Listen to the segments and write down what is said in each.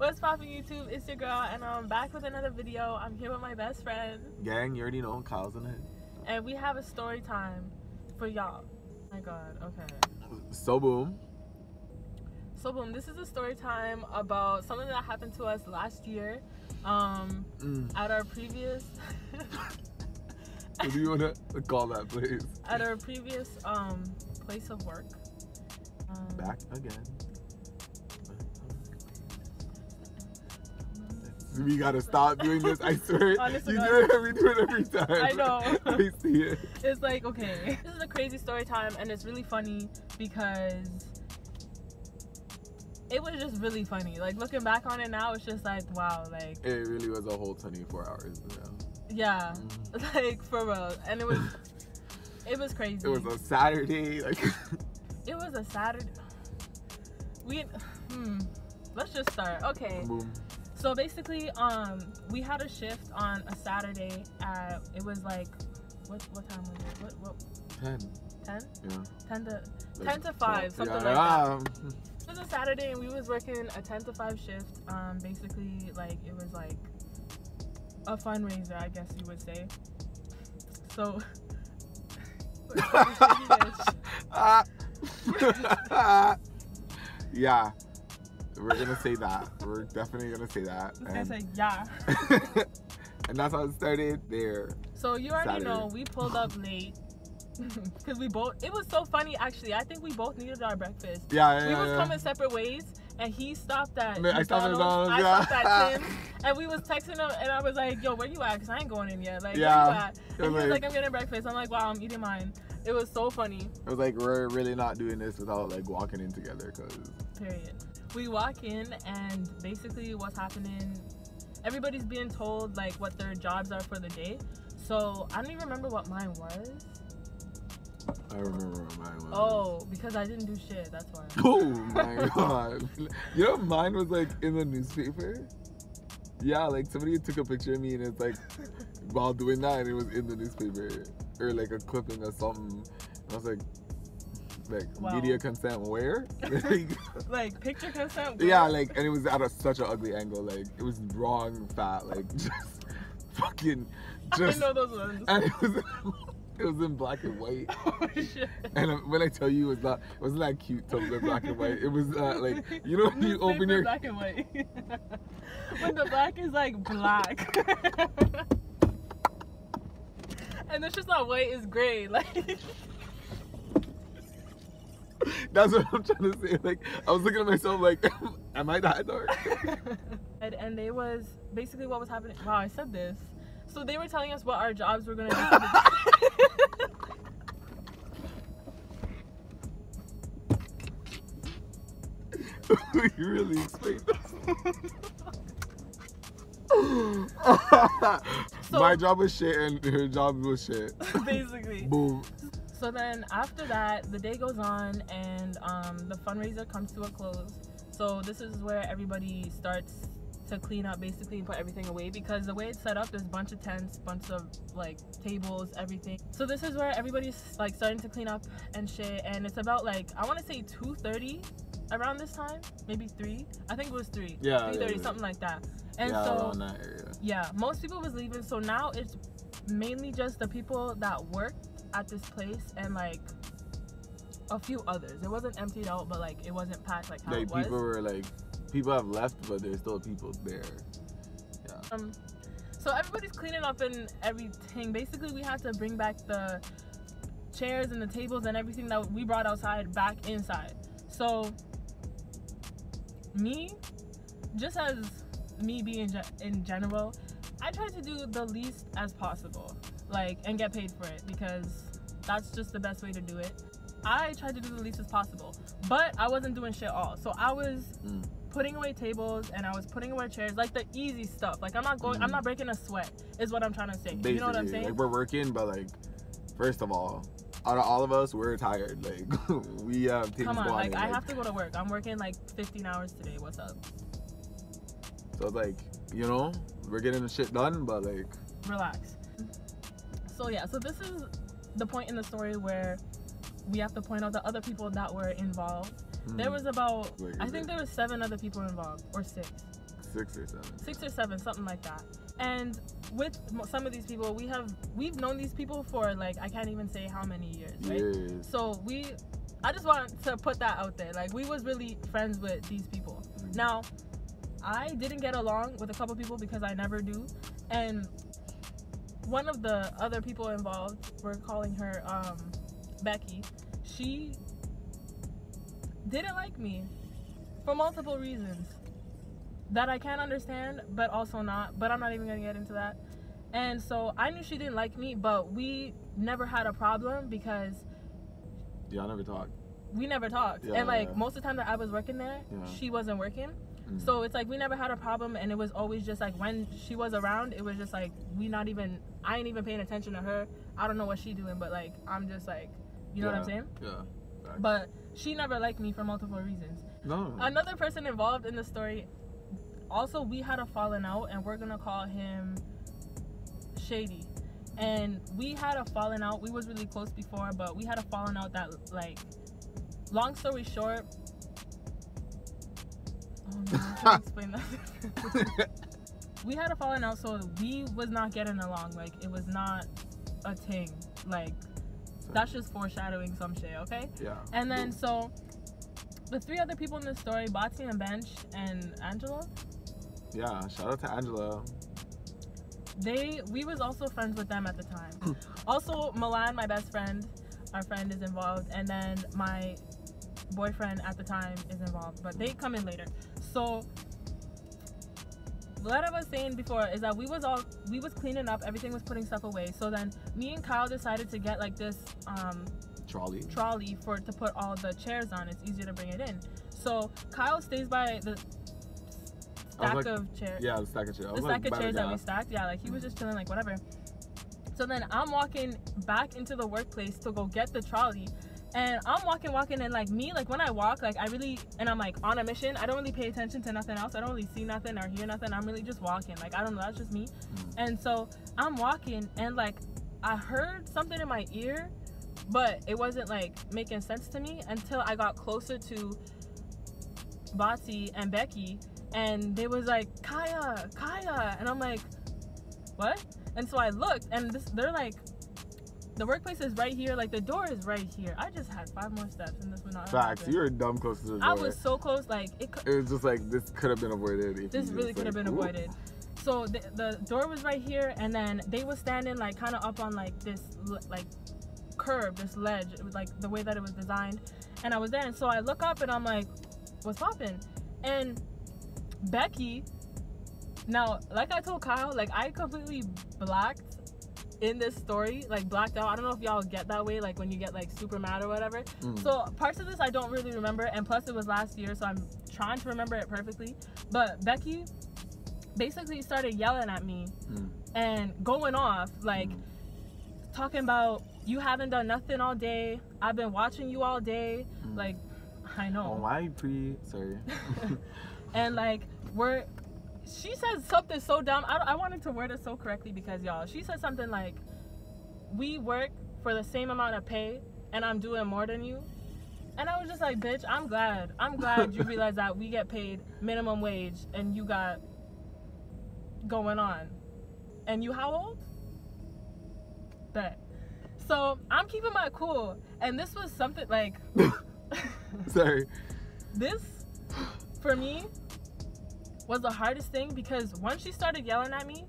What's poppin' YouTube? It's your girl, and I'm back with another video. I'm here with my best friend. Gang, you already know Kyle's in it. And we have a story time for y'all. Oh my god, okay. So boom. So boom, this is a story time about something that happened to us last year. At our previous What do you want to call that place? At our previous place of work. Back again. We gotta stop doing this, I swear. Honestly, you do it every time. I know. I see it. It's like, okay. This is a crazy story time, and it's really funny because it was just really funny. Like, looking back on it now, it's just like, wow, like... It really was a whole 24 hours, yeah. Like, for real. And it was crazy. It was a Saturday, like... It was a Saturday. Let's just start. Okay. Boom. So basically, we had a shift on a Saturday at, it was like, what time was it? What? 10. 10? Yeah. 10 to 5, something like that. It was a Saturday and we was working a 10 to 5 shift. Basically, like, it was like a fundraiser, I guess you would say. So, yeah. We're gonna say that. We're definitely gonna say that. I said yeah. And that's how it started there. So you already know we pulled up late because we both. It was so funny actually. I think we both needed our breakfast. Yeah. We was coming separate ways, and he stopped at I stopped at McDonald's. I stopped at Tim's, and we was texting him, and I was like, "Yo, where you at? Cause I ain't going in yet. Like, where you at?" And he was like, "I'm getting breakfast." I'm like, "Wow, I'm eating mine." It was so funny. It was like we're really not doing this without like walking in together, cause. Period. We walk in, and basically what's happening, everybody's being told like what their jobs are for the day. So I don't even remember what mine was. I remember what mine was. Oh, because I didn't do shit, that's why. Oh my god. You know mine was like in the newspaper? Yeah, like somebody took a picture of me and it's like while doing that and it was in the newspaper. Or like a clipping or something. I was like wow. Media consent where? Like picture consent where? Yeah, like, and it was at such an ugly angle, like it was wrong fat, like just fucking just. I know those ones. And it was in black and white. Oh shit. And when I tell you it wasn't that cute to look black and white. It was like, you know when you open your black and white. When the black is like black. And it's just not white, it's gray, like. That's what I'm trying to say. Like, I was looking at myself like, am I that dark? And they was basically what was happening. Wow, I said this. So they were telling us what our jobs were gonna do. You really explained this. So, my job was shit and her job was shit. Basically. Boom. So then after that, the day goes on and the fundraiser comes to a close. So this is where everybody starts to clean up basically and put everything away, because the way it's set up, there's a bunch of tents, bunch of like tables, everything. So this is where everybody's like starting to clean up and shit, and it's about like, I want to say 2:30 around this time, maybe 3. I think it was 3. Yeah. 3:30, something like that. And yeah, so around that area. Yeah, most people was leaving, so now it's mainly just the people that worked at this place and like a few others. It wasn't emptied out, but like it wasn't packed like how it was. People were like, people have left, but there's still people there. Yeah. So everybody's cleaning up and everything. Basically, we had to bring back the chairs and the tables and everything that we brought outside back inside. So me, just as me being in general, I tried to do the least as possible, like, and get paid for it, because that's just the best way to do it. I tried to do the least as possible, but I wasn't doing shit all. So I was putting away tables and I was putting away chairs, like the easy stuff. Like I'm not breaking a sweat, is what I'm trying to say. Basically, you know what I'm saying? Like we're working, but like, first of all, out of all of us, we're tired. Like we have things Come on, going. like I have to go to work. I'm working like 15 hours today. What's up? So it's like, you know, we're getting the shit done, but like, relax. So yeah, so this is the point in the story where we have to point out the other people that were involved. There was about, I think there was 7 other people involved, or 6. 6 or 7. 6 or 7, something like that. And with some of these people, we've known these people for like, I can't even say how many years, right? Years. So I just want to put that out there. Like, we was really friends with these people. Now, I didn't get along with a couple people because I never do. And one of the other people involved, we're calling her Becky, she didn't like me for multiple reasons that I can't understand, but also not. But I'm not even going to get into that. And so I knew she didn't like me, but we never had a problem because... Y'all never talked. We never talked. Yeah, and like most of the time that I was working there, she wasn't working. So it's like we never had a problem, and it was always just like when she was around, it was just like I ain't even paying attention to her. I don't know what she doing, but like I'm just like, you know what I'm saying? Yeah. Exactly. But she never liked me for multiple reasons. No. Another person involved in the story, also we had a falling out, and we're gonna call him Shady. And we had a falling out. We was really close before, but we had a falling out that like, long story short. Oh no, I'm trying to explain that. We had a falling out, so we was not getting along. Like, it was not a thing. Like, that's just foreshadowing some shit, okay? Yeah. And then, so, the 3 other people in the story, Botsy and Bench and Angela. Yeah, shout out to Angela. We was also friends with them at the time. Also, Milan, my best friend, our friend is involved. And then my boyfriend at the time is involved, but they come in later. So what I was saying before is that we was cleaning up, everything was putting stuff away. So then me and Kyle decided to get like this trolley to put all the chairs on. It's easier to bring it in. So Kyle stays by the stack of chairs. Yeah, the stack of chairs. The stack of chairs that we stacked. Yeah, like he was just chilling, like whatever. So then I'm walking back into the workplace to go get the trolley. And I'm walking, and like me, like when I walk, like and I'm like on a mission, I don't really pay attention to nothing else. I don't really see nothing or hear nothing. I'm really just walking. Like, I don't know, that's just me. And so I'm walking, and like I heard something in my ear, but it wasn't like making sense to me until I got closer to Botsy and Becky, and they was like, Kaya. And I'm like, what? And so I looked, and they're like, the workplace is right here, like the door is right here. I just had 5 more steps and this would not Facts, happen. you were dumb close to the door. I was so close, like it was just like, this could have been avoided. This really could have been avoided. So the door was right here, and then they was standing like kind of up on like this like curb, this ledge. It was like the way that it was designed, and I was there. And so I look up and I'm like, what's poppin'? And Becky, now like I told Kyle, like I completely blacked in this story, like blacked out. I don't know if y'all get that way, like when you get like super mad or whatever. So parts of this I don't really remember, and plus it was last year, so I'm trying to remember it perfectly. But Becky basically started yelling at me and going off, like talking about, you haven't done nothing all day, I've been watching you all day. Like, I know. Oh, why sorry. And like she said something so dumb. I wanted to word it so correctly because, y'all, she said something like, we work for the same amount of pay and I'm doing more than you. And I was just like, bitch, I'm glad you realize that we get paid minimum wage and you got going on. And you how old? Bet. So I'm keeping my cool, and this was something like sorry. This for me was the hardest thing, because once she started yelling at me,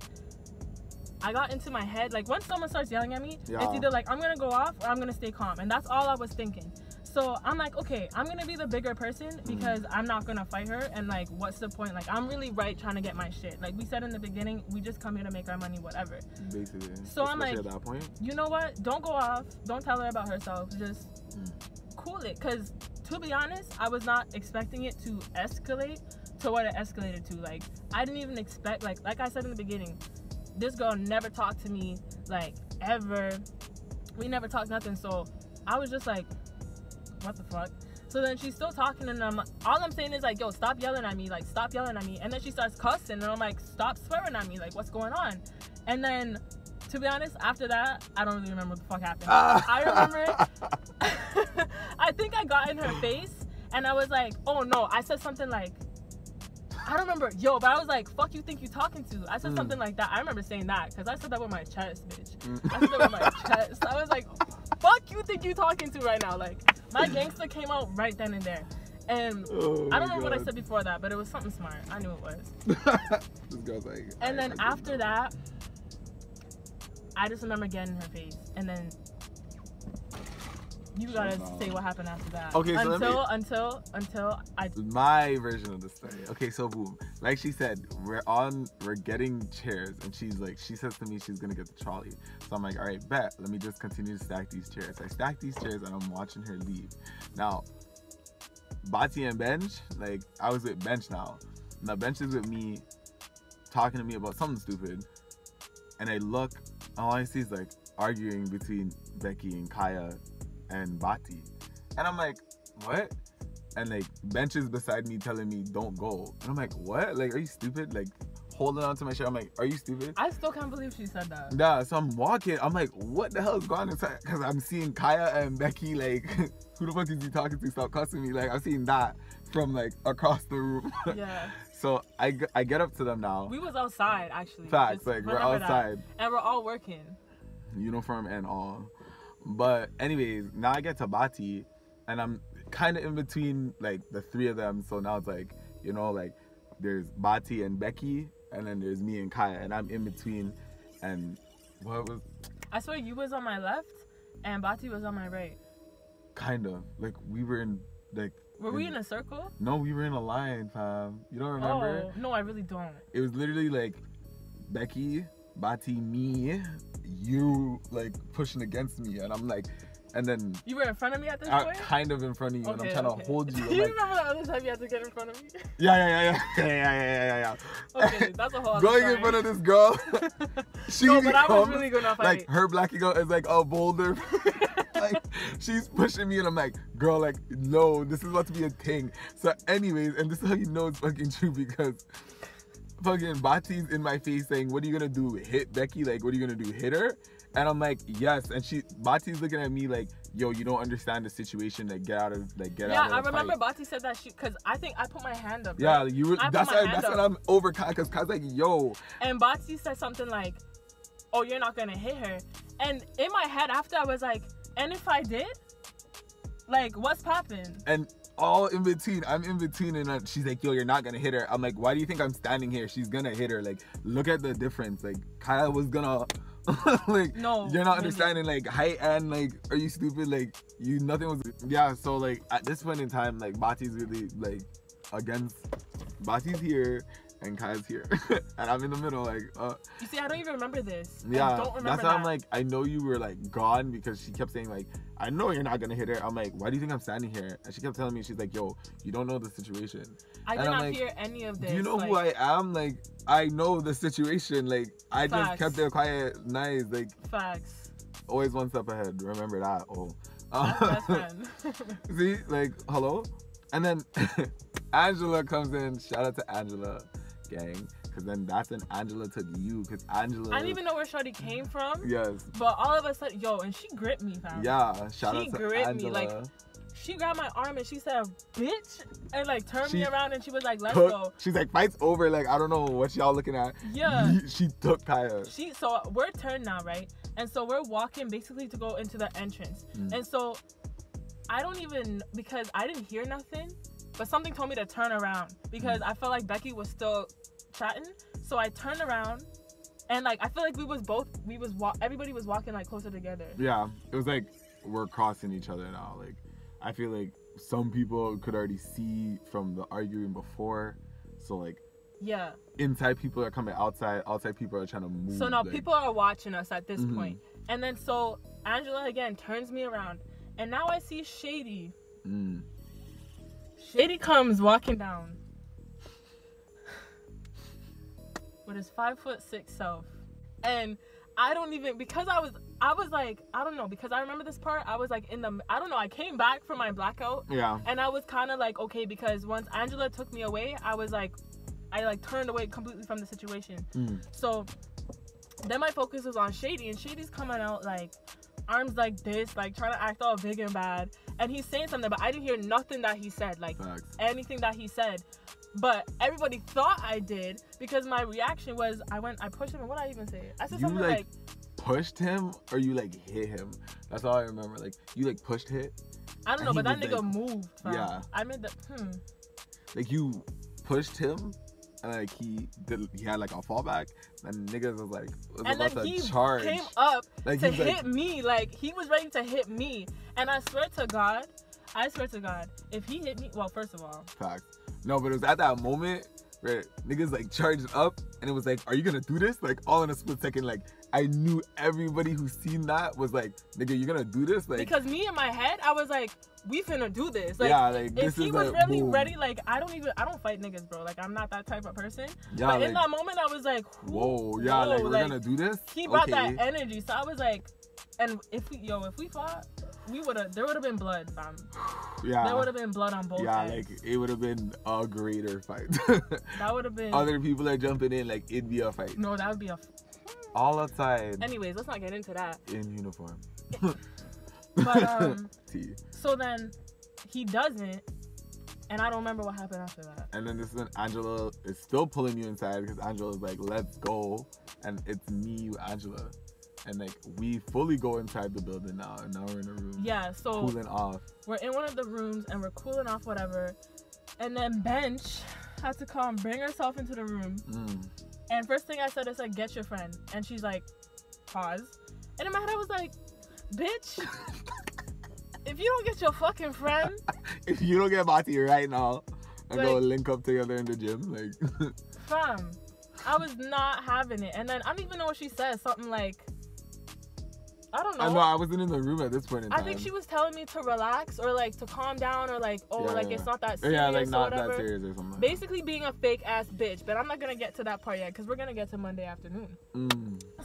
I got into my head, like once someone starts yelling at me, it's either like I'm gonna go off or I'm gonna stay calm, and that's all I was thinking. So I'm like, okay, I'm gonna be the bigger person because I'm not gonna fight her, and like what's the point? Like, I'm really trying to get my shit. Like we said in the beginning, we just come here to make our money, whatever. Basically. So I'm like, at that point, you know what? Don't go off. Don't tell her about herself. Just cool it. Because to be honest, I was not expecting it to escalate to what it escalated to. Like, I didn't even expect, like I said in the beginning, this girl never talked to me, like, ever. We never talked nothing. So I was just like, what the fuck? So then she's still talking, and all I'm saying is like, yo, stop yelling at me, like stop yelling at me. And then she starts cussing, and I'm like, stop swearing at me, like what's going on? And then, to be honest, after that, I don't really remember what the fuck happened. I remember I think I got in her face, and I was like, oh no, I said something like, I don't remember. Yo, but I was like, fuck you think you talking to? I said something like that. I remember saying that because I said that with my chest, bitch. I said that with my chest. I was like, fuck you think you talking to right now? Like, my gangster came out right then and there. And I don't remember what I said before that, but it was something smart. I knew it was. This girl's like... And then after that, I just remember getting in her face. And then... You gotta say what happened after that. Okay, so until I... My version of the story. Okay, so boom. Like she said, we're getting chairs, and she says to me she's gonna get the trolley. So I'm like, all right, bet. Let me just continue to stack these chairs. I stack these chairs, and I'm watching her leave. Now, Bati and Bench, like, I was with Bench now. Now, Bench is with me, talking to me about something stupid. And I look, all I see is, like, arguing between Becky and Kaya and Bati. And I'm like, what? And like Bench is beside me telling me don't go. And I'm like, what? Like, are you stupid? Like holding on to my shirt. I'm like, are you stupid? I still can't believe she said that. Yeah, so I'm walking. I'm like, what the hell is going on inside? Because I'm seeing Kaya and Becky, like, who the fuck is he talking to? Stop cussing me. Like, I'm seeing that from like across the room. Yeah. So I get up to them now. We was outside actually. Facts, like we're outside. And we're all working. Uniform and all. But anyways, now I get to Bati, and I'm kind of in between like the three of them. So now it's like, you know, like there's Bati and Becky, and then there's me and Kaya, and I'm in between. And what was? I swear you was on my left, and Bati was on my right. Kind of like we were in like. Were we in a circle? No, we were in a line, fam. You don't remember? Oh no, I really don't. It was literally like Becky, Bati, me, you like pushing against me, and I'm like, and then you were in front of me at this point. Kind of in front of you, and I'm trying to hold you. Do you remember the other time you had to get in front of me? Yeah. Okay, that's a whole. Going in front of this girl. No, but I was really gonna fight. Like her blackie girl is like a boulder. Like she's pushing me, and I'm like, girl, like no, this is about to be a thing. So anyways, and this is how you know it's fucking true, because fucking Bati's in my face saying, what are you gonna do, hit Becky? Like, what are you gonna do, hit her? And I'm like, yes. And Bati's looking at me like, yo, you don't understand the situation. Like, get out of the Yeah, I remember Bati said that because I think I put my hand up. Yeah, right? you were. That's what I'm over, because Kai's like, yo. And Bati said something like, oh, you're not gonna hit her. And in my head after, I was like, and if I did, like, what's poppin'? And all in between, I'm in between, and she's like, yo, you're not gonna hit her. I'm like, why do you think I'm standing here? She's gonna hit her. Like, look at the difference. Like, Kaya was gonna like, no, you're not understanding, like, height, and like, are you stupid? Like, nothing was. Yeah, so like at this point in time, like, Bati's really like against. Bati's here and Kaya's here, and I'm in the middle, like. You see, I don't even remember this. Yeah, I don't remember that's why I'm like, I know you were like gone, because she kept saying like, I know you're not gonna hit her. I'm like, why do you think I'm standing here? And she kept telling me, she's like, yo, you don't know the situation. I did not hear any of this. Do you know who I am? Like, I know the situation. Like, I just kept it quiet, nice. Like, facts. Always one step ahead. Remember that. Oh. That's fun. See, like, hello? And then Angela comes in. Shout out to Angela, gang. Because then that's when Angela took you. Because Angela. I didn't even know where Shorty came from. Yes. But all of a sudden, yo, and she gripped me, fam. Yeah, shout out to Angela. She gripped me. Like, she grabbed my arm and she said, bitch. And like turned me around and she was like, let's go. She's like, fight's over. Like, I don't know what y'all looking at. Yeah. She took Kaya. So we're turned now, right? And so we're walking basically to go into the entrance. And so I don't even, because I didn't hear nothing, but something told me to turn around because I felt like Becky was still chatting. So I turned around and like I feel like everybody was walking like closer together. Yeah, it was like we're crossing each other now. Like, I feel like some people could already see from the arguing before. So like, yeah, inside people are coming outside people are trying to move. So now people are watching us at this point. And then so Angela again turns me around and now I see Shady. Shady comes walking down with his 5'6" self, and I don't even, because I was like, I don't know, because I remember this part, I was like I came back from my blackout, and I was kind of like, okay, because once Angela took me away, I was like, I turned away completely from the situation. So then my focus was on Shady, and Shady's coming out like, arms like this, like trying to act all big and bad. And he's saying something, but I didn't hear nothing that he said, like anything that he said. But everybody thought I did because my reaction was I pushed him, and what did I even say? I said something like pushed him or you like hit him. That's all I remember. Like you like pushed hit. I don't know, but that nigga like, moved. Fam. Yeah. I made the Like you pushed him and like he had like a fallback and niggas was like and then he came up like, to hit me. Like he was ready to hit me. And I swear to God, if he hit me, well, first of all. Facts. No, but it was at that moment where niggas like charged up and it was like, are you gonna do this? Like all in a split second, like I knew everybody who seen that was like, nigga, you gonna do this? Like because me in my head, I was like, we finna do this. Like, yeah, like if he was really boom. Ready, like I don't fight niggas, bro. Like I'm not that type of person. Yeah, but like, in that moment, I was like, whoa, yeah, like we're gonna do this. He brought that energy, so I was like, and if we fought, there would have been blood, fam. Yeah, there would have been blood on both ends. Yeah, like it would have been a greater fight. That would have been. Other people are jumping in, like it'd be a fight. No, that would be a. All outside. Anyways, let's not get into that. In uniform. But so then he doesn't, and I don't remember what happened after that. And then this is when Angela is still pulling you inside because Angela's like, let's go, and it's me, Angela. And like we fully go inside the building now, and now we're in a room. Yeah, so cooling off. We're in one of the rooms and we're cooling off, whatever. And then Bench had to come bring herself into the room. And first thing I said is like, get your friend. And she's like, pause. And in my head I was like, bitch, if you don't get your fucking friend, if you don't get Mati right now and like, go link up together in the gym, like, fam, I was not having it. And then I don't even know what she said. Something like, I don't know. I know, I wasn't in the room at this point in time. I think she was telling me to relax or like to calm down or like, it's not that serious. Yeah, like not or whatever. That serious or something. Basically being a fake ass bitch, but I'm not gonna get to that part yet because we're gonna get to Monday afternoon.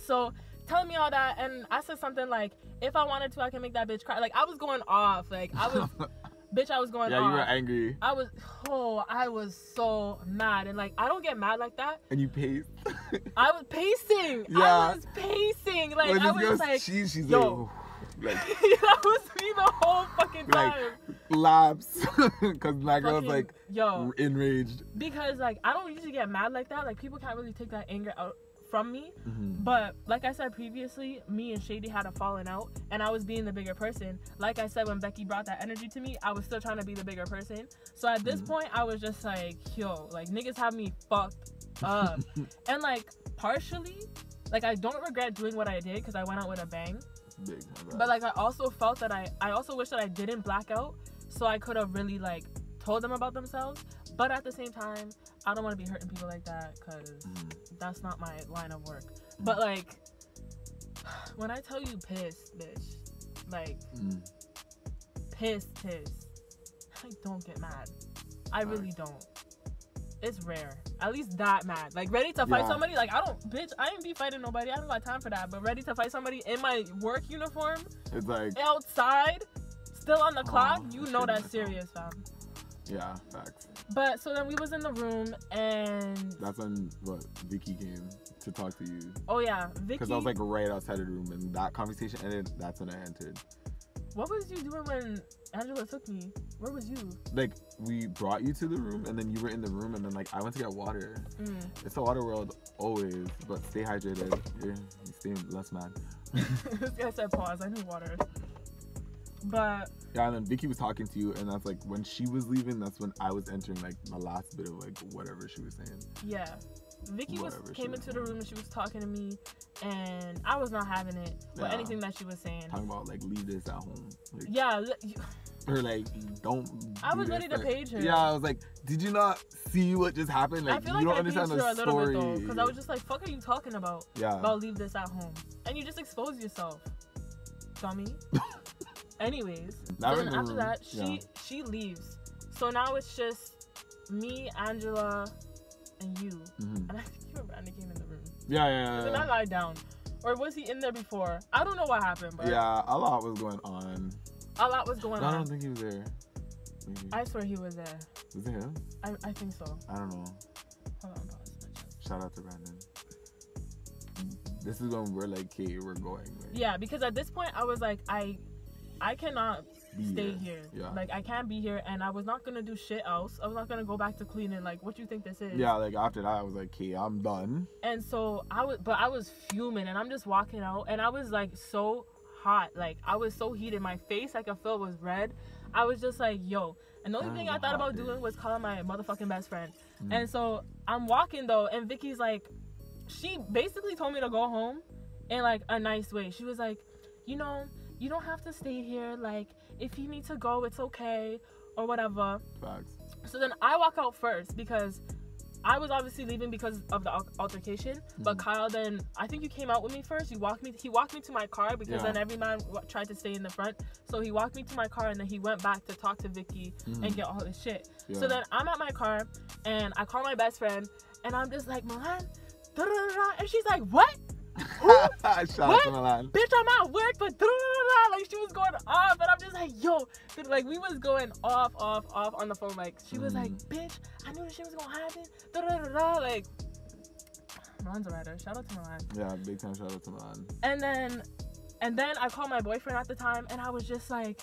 So telling me all that, and I said something like, if I wanted to, I can make that bitch cry. Like I was going off. Like I was, bitch, I was going off. Yeah, you were angry. I was so mad, and like I don't get mad like that. And you paced. I was pacing. Yeah. I was pacing. Like I was like, she's yo. Like, that was me the whole fucking time. Like laps, because my girl's like enraged. Because like I don't usually get mad like that. Like people can't really take that anger out from me. But like I said previously, me and Shady had a falling out, and I was being the bigger person. Like I said, when Becky brought that energy to me, I was still trying to be the bigger person. So at this point, I was just like, yo, like niggas have me fucked up. And like partially, like I don't regret doing what I did because I went out with a bang. Big, but like I also felt that I also wish that I didn't black out, so I could have really like told them about themselves. But at the same time, I don't want to be hurting people like that because that's not my line of work. But like when I tell you pissed, bitch, like pissed, I don't get mad. I really don't. It's rare. At least that mad. Like ready to fight somebody. Like I ain't be fighting nobody. I don't got time for that. But ready to fight somebody in my work uniform. It's like outside, still on the clock. You know that's serious, fam. Yeah, facts. But so then we was in the room and that's when Vicky came to talk to you. Oh yeah, Vicky. Because I was like right outside the room and that conversation ended. That's when I entered. What was you doing when Angela took me? Where was you? Like, we brought you to the room, and then you were in the room, and then, like, I went to get water. It's a water world always, but stay hydrated. You stay less mad. This guy said pause. I need water. But... yeah, and then Vicky was talking to you, and that's, like, when she was leaving, that's when I was entering, like, the last bit of, like, whatever she was saying. Yeah. Vicky came into the room and she was talking to me, and I was not having it with anything that she was saying. Talking about like leave this at home. Like, or like don't. I was ready to page her. Yeah, I was like, did you not see what just happened? Like, I feel like you don't I understand paged her the a little story. bit though, because I was just like, "Fuck, are you talking about? Yeah. About leave this at home, and you just expose yourself, dummy." Anyways, so then after that, she leaves. So now it's just me, Angela, and you. And I think you and Brandon came in the room. Yeah. Then I lied down. Or was he in there before? I don't know what happened, but... yeah, a lot was going on. A lot was going on. I don't think he was there. Maybe. I swear he was there. Was it him? I think so. I don't know. Hold on, pause. Shout out to Brandon. this is when we're like, okay, we're going. Like, yeah, because at this point I was like, I cannot stay here. Yeah. Like, I can't be here, and I was not gonna do shit else. I was not gonna go back to cleaning. Like, what do you think this is? Yeah, like after that I was like, okay, I'm done. And so I was fuming, and I'm just walking out, and I was like so hot. Like, I was so heated. My face, I could feel, was red. I was just like, yo. And the only thing I thought about doing was calling my motherfucking best friend. And so I'm walking though, and Vicky's like, she basically told me to go home in like a nice way. She was like, you know, you don't have to stay here. Like, if you need to go, it's okay, or whatever. Facts. So then I walk out first because I was obviously leaving because of the altercation. But Kyle, then I think you came out with me first. He walked me to my car because then every man tried to stay in the front. So he walked me to my car, and then he went back to talk to Vicky and get all this shit. Yeah. So then I'm at my car, and I call my best friend, and I'm just like, Milan, and she's like, what? Shout out to Milan. Bitch, I'm at work, but like she was going off, and I'm just like, yo, like we was going off on the phone. Like she was like, bitch, I knew this shit was gonna happen. Like, Milan's a writer. Shout out to Milan. Yeah, big time shout out to Milan. And then I called my boyfriend at the time, and I was just like,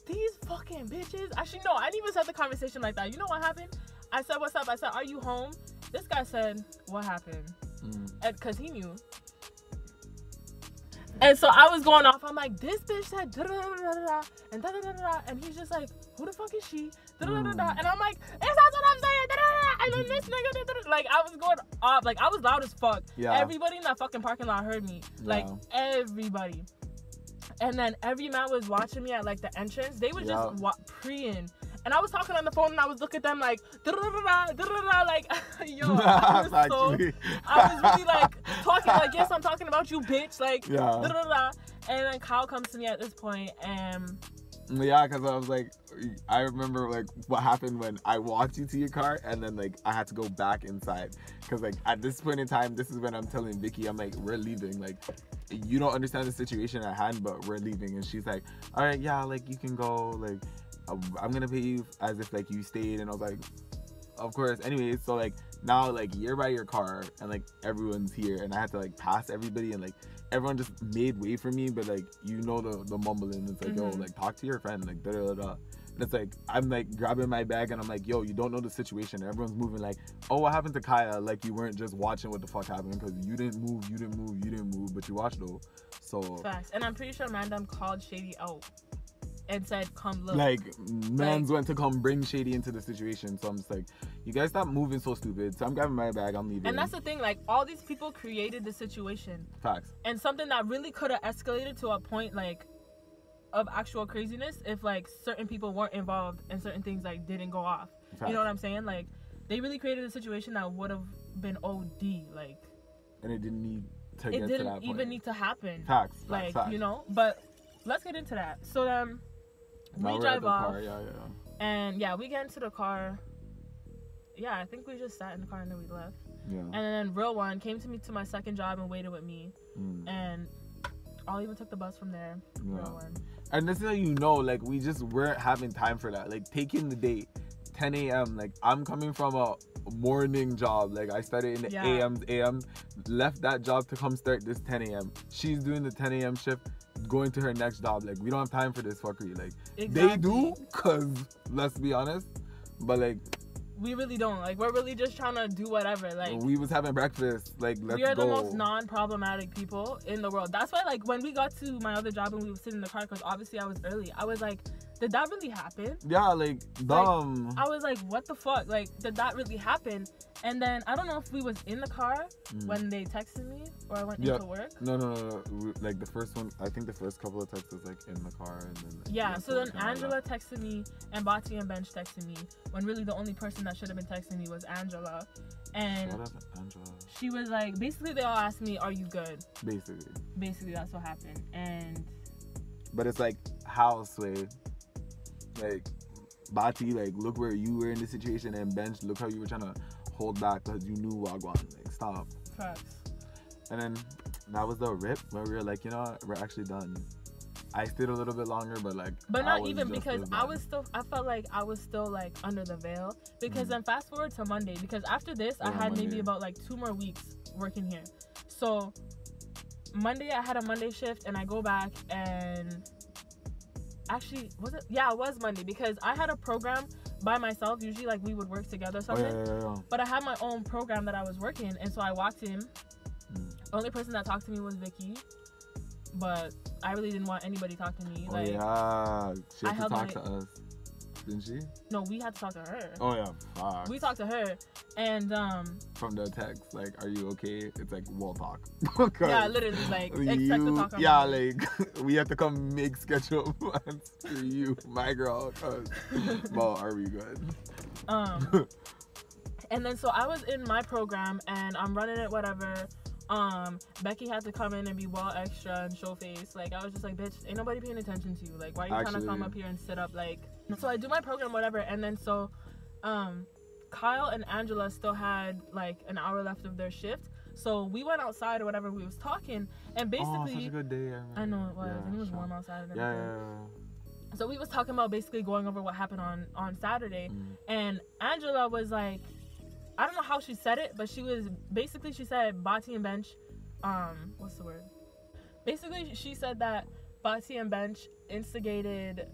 these fucking bitches. Actually, no, I didn't even start the conversation like that. You know what happened? I said, what's up? I said, are you home? This guy said, what happened? And because he knew. And so I was going off. I'm like, this bitch said da-da-da-da-da-da, and da-da-da-da-da. And he's just like, who the fuck is she? Da-da-da-da-da. And I'm like, it's not what I'm saying. Da-da-da-da. And then this nigga, da-da-da-da. Like, I was going off. Like, I was loud as fuck. Yeah. Everybody in that fucking parking lot heard me. Like, everybody. And then every man was watching me at, like, the entrance. They were just preying. And I was talking on the phone, and I was looking at them like, da-da-da-da, da-da-da, like, yo, I was really like talking like, yes, I'm talking about you, bitch, like, da-da-da. And then Kyle comes to me at this point, and yeah, because I was like, I remember like what happened when I walked you to your car, and then like I had to go back inside, because like at this point in time, this is when I'm telling Vicky, I'm like, we're leaving, like, you don't understand the situation at hand, but we're leaving. And she's like, all right, yeah, like you can go, like, I'm gonna pay you as if like you stayed. And I was like, of course. Anyways, so like now like you're by your car, and like everyone's here, and I had to like pass everybody, and like everyone just made way for me, but like, you know, the mumbling, it's like, yo, like talk to your friend, like da da da. And it's like, I'm like grabbing my bag, and I'm like, yo, you don't know the situation. And everyone's moving like, oh, what happened to Kaya? Like, you weren't just watching what the fuck happened, because you didn't move, but you watched though. So facts. And I'm pretty sure Mandam called Shady out and said, come look. Like, mans went to come bring Shady into the situation. So I'm just like, you guys stop moving so stupid. So I'm grabbing my bag, I'm leaving. And that's the thing, like, all these people created the situation. Facts. And something that really could have escalated to a point, like, of actual craziness if, like, certain people weren't involved and certain things, like, didn't go off. Facts. You know what I'm saying? Like, they really created a situation that would have been OD, like. And it didn't need to get to that point. It didn't even need to happen. Facts. Like, facts. You know? But let's get into that. So, we drive off. Car. Yeah. And, yeah, we get into the car. Yeah, I think we just sat in the car and then we left. Yeah. And then Real One came to my second job and waited with me. And I'll even took the bus from there. Yeah. Real One. And this is how you know, like, we just weren't having time for that. Like, taking the date, 10 a.m. Like, I'm coming from a morning job. Like, I started in the a.m. Left that job to come start this 10 a.m. She's doing the 10 a.m. shift, going to her next job. Like, we don't have time for this fuckery. Like, They do, because, let's be honest, but, like, we really don't. Like, we're really just trying to do whatever. Like, we was having breakfast. Like, let's go. We are the most non-problematic people in the world. That's why, like, when we got to my other job and we were sitting in the car, because obviously I was early, I was like, did that really happen? Yeah, like, dumb. Like, I was like, what the fuck? Like, did that really happen? And then, I don't know if we was in the car when they texted me or I went into work. No. Like, the first one, I think the first couple of texts was, like, in the car. And then, like, yeah, so then Angela texted me and Bati and Bench texted me, when really the only person that should have been texting me was Angela. And what up, Angela? She was like, basically they all asked me, are you good? Basically that's what happened. But it's like, how, Sway? Like, Bati, like, look where you were in the situation, and Bench, look how you were trying to hold back because you knew Wagwan. Like, stop. Facts. And then that was the rip where we were like, you know what, we're actually done. I stayed a little bit longer, but like, but not even, because I felt like I was still like under the veil, because then fast forward to Monday, because after this I had maybe about like 2 more weeks working here. So Monday I had a Monday shift, and I go back and actually was it? Yeah, it was Monday because I had a program by myself. Usually like we would work together or something. Yeah. But I had my own program that I was working, and so I walked in. The only person that talked to me was Vicky, but I really didn't want anybody to talk to me. Like, yeah, she had to talk to us, didn't she? No, we had to talk to her. Oh yeah, fuck. We talked to her, and from the text, like, are you okay? It's like, we'll talk. Yeah, literally, like, expect to talk. Yeah, like, we have to come make schedule plans for you, my girl. Well, are we good? And then so I was in my program, and I'm running it, whatever. Becky had to come in and be well extra and show face. Like, I was just like, bitch, ain't nobody paying attention to you. Like, why are you trying to come up here and sit up? Like, so I do my program, whatever. And then so, Kyle and Angela still had like an hour left of their shift. So we went outside or whatever. We was talking, and basically, such a good day. I know it was, and it was warm outside and everything. So we was talking about basically going over what happened on Saturday, and Angela was like, I don't know how she said it, but she said Bati and Bench, what's the word? Basically, she said that Bati and Bench instigated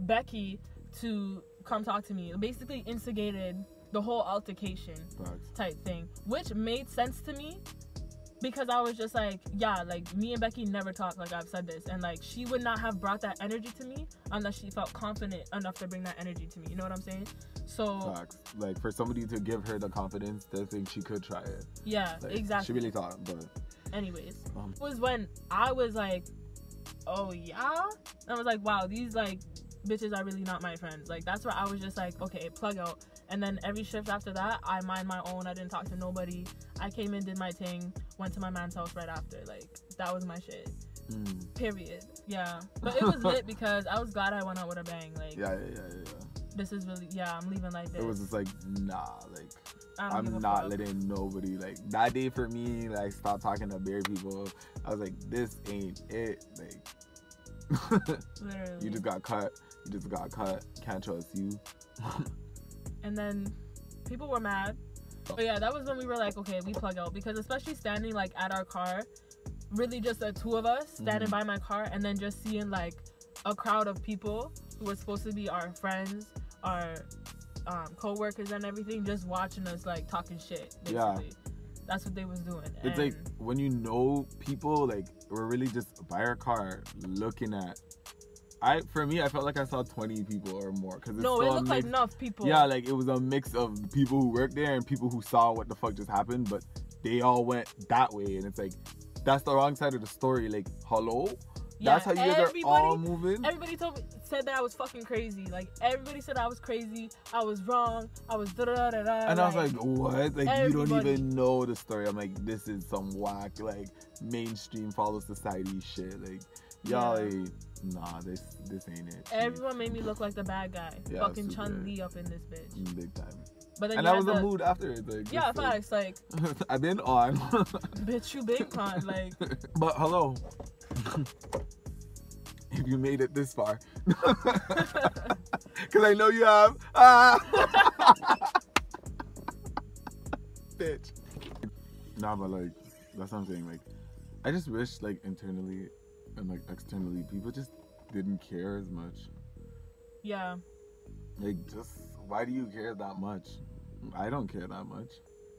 Becky to come talk to me. Basically instigated the whole altercation type thing, which made sense to me because I was just like, yeah, like me and Becky never talk, like I've said this, and like she would not have brought that energy to me unless she felt confident enough to bring that energy to me. You know what I'm saying? So like for somebody to give her the confidence to think she could try it. Yeah, like, exactly. She really thought, but anyways, it was when I was like, oh yeah, and I was like, wow, these like bitches are really not my friends. Like that's where I was just like, okay, plug out. And then every shift after that, I mind my own. I didn't talk to nobody. I came in, did my thing, went to my man's house right after. Like that was my shit. Period. Yeah, but it was lit because I was glad I went out with a bang. Like yeah. This is really, I'm leaving like this. It was just like, nah, like I'm not letting nobody, like that day for me, like stop talking to bare people. I was like, this ain't it. Like literally. You just got cut. Can't trust you. And then people were mad. But yeah, that was when we were like, okay, we plug out. Because especially standing like at our car, really just the two of us standing by my car, and then just seeing like a crowd of people who were supposed to be our friends, our co-workers and everything, just watching us like talking shit, basically. Yeah. That's what they was doing. It's like when you know people, like we're really just by our car looking at. For me, I felt like I saw 20 people or more. Cause it looked like enough people. Yeah, like it was a mix of people who worked there and people who saw what the fuck just happened, but they all went that way, and it's like that's the wrong side of the story. Like, hello. Yeah, that's how you guys are all moving. Everybody said that I was fucking crazy. Like everybody said I was crazy. I was wrong. I was da da da da. And I was like, what? Like you don't even know the story. I'm like, this is some whack like mainstream follow society shit. Like y'all, like, nah, this ain't it. Everyone made me look like the bad guy. Yeah, fucking Chun-Li up in this bitch. Big time. But then and that was the mood after it. Like, yeah, facts. Like I've been on. Bitch, you been on. Like. But hello. If you made it this far, because I know you have. Bitch. Nah, but like that's what I'm saying. Like, I just wish like internally and like externally people just didn't care as much. Yeah. Like, just why do you care that much? I don't care that much.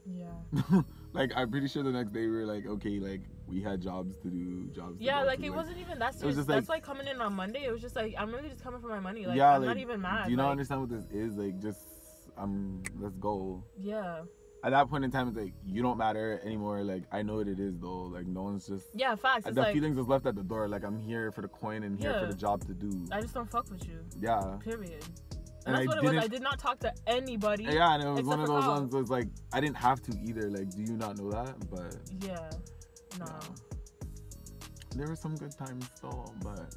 Yeah. Like, I'm pretty sure the next day we were like, okay, like we had jobs to do, Yeah, like it wasn't even that serious. It was just that's like coming in on Monday. It was just like, I'm really just coming for my money. Like, yeah, I'm not even mad. Do you not understand what this is? Like, just let's go. Yeah. At that point in time, it's like, you don't matter anymore. Like, I know what it is though. Like, no one's just. Yeah, facts. The feelings is left at the door. Like, I'm here for the coin and here for the job to do. I just don't fuck with you. Yeah. Period. And that's what it was. I did not talk to anybody. Yeah, and it was one of those ones that was like, I didn't have to either. Like, do you not know that? But. Yeah. No. There were some good times though, but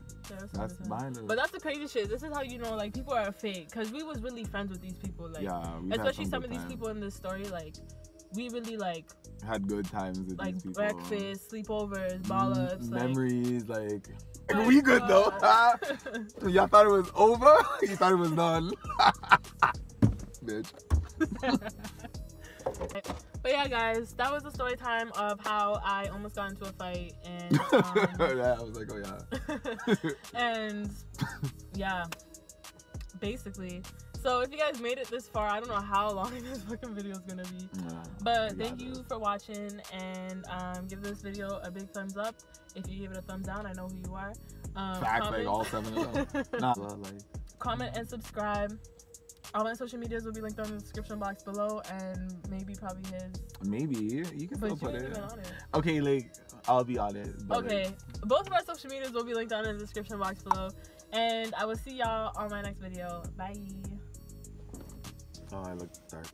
that's behind us. But that's the crazy shit. This is how you know, like, people are fake. Because we was really friends with these people. Like, especially some of these people in this story, like, we really, like... had good times with these people. Like, breakfast, sleepovers, ball-ups. Memories, like... we good though. Y'all thought it was over? You thought it was done. Bitch. But yeah, guys, that was the story time of how I almost got into a fight, and yeah, I was like, oh yeah. and yeah, basically. So if you guys made it this far, I don't know how long this fucking video is gonna be, but thank you for watching, and give this video a big thumbs up. If you give it a thumbs down, I know who you are. Fact, like all 7 of them. Nah, like. Comment and subscribe. All my social medias will be linked on the description box below, and maybe probably his. Maybe you can still put it. On it. Okay, like I'll be on it. Okay, both of our social medias will be linked down in the description box below, and I will see y'all on my next video. Bye. Oh, I look dark.